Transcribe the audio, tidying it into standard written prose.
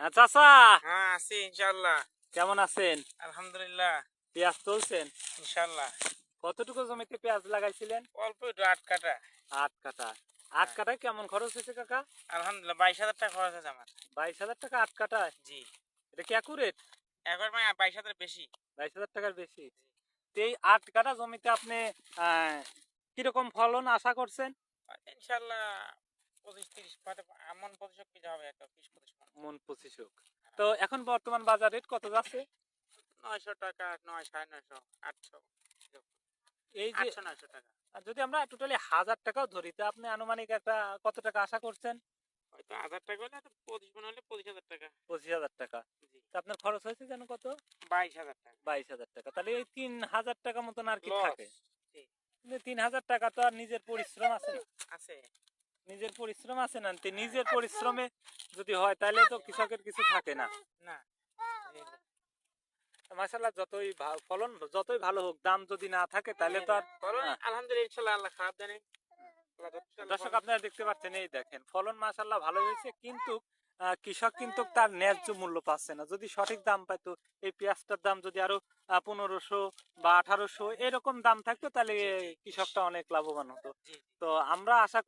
চাচা, হ্যাঁ আছি ইনশাআল্লাহ। কেমন আছেন? আলহামদুলিল্লাহ। পেঁয়াজ তুলছেন? ইনশাআল্লাহ। কতটুকু জমিতে পেঁয়াজ লাগাইছিলেন? অল্প একটু ৮ কাটা। ৮ কাঠা। আট হ্যাঁ। কাঠায় কেমন খরচ হয়েছে কাকা? আলহামদুলিল্লাহ ২২,০০০ টাকা খরচ আছে আমার। 22,000 টাকা ৮ কাঠায়? জি। এটা কি অ্যাকুরেট? একবার মানে ২২,০০০ বেশি। 22,000 টাকার বেশি। তো এই ৮ কাঠা জমিতে আপনি আহ, কিরকম ফলন আশা করছেন? ইনশাআল্লাহ ২৫-৩০ হয়তো এমন প্রতিশত কিছু হবে একটা ২০-২৫ মন। মন 25 হোক। তো এখন বর্তমান বাজার রেট কত যাচ্ছে? ৯০০ টাকা, ৯, ৯৫০, ৮০০, এই যে ৮০০-৯০০ টাকা। যদি আমরা টোটালি 1000 টাকাও ধরি, তা আপনি আনুমানিক একটা কত টাকা আশা করছেন? হয়তো ১০০০ টাকা হলে একটা ২৫ মন হলে ২৫,০০০ টাকা। 25,000 টাকা। জি। তা আপনার খরচ হয়েছে যেন কত? ২২,০০০ টাকা। 22,000 টাকা। তাহলে এই 3,000 টাকা মতন আর কি লস। থাকে। জি। কিন্তু 3,000 টাকা তো আর নিজের পরিশ্রম আছে না। আছে। নিজের পরিশ্রম আছে না, তো হ্যাঁ। নিজের পরিশ্রমে যদি হয় তাহলে তো কৃষকের কিছু থাকে না। না। জি, মাশাআল্লাহ, যতই ফলন যতই ভালো হোক, দাম যদি না থাকে তাহলে জি। তো আর বলুন আহ, আলহামদুলিল্লাহ ইনশাআল্লাহ আল্লাহ খারাপ জানে। আল্লাহ ধরতে চাইলে দর্শক, ফলন। আপনারা দেখতে পাচ্ছেন, এই দেখেন ফলন মাশাআল্লাহ ভালো হয়েছে, কিন্তু কৃষক কিন্তু তার ন্যায্য মূল্য পাচ্ছে না। যদি সঠিক দাম পাইতো, এই পেঁয়াজটার দাম যদি আরো 1500 বা 1800 এরকম দাম থাকতো, তাহলে জি, জি। কৃষকটা অনেক লাভবান হতো। জি, জি। তো আমরা আশা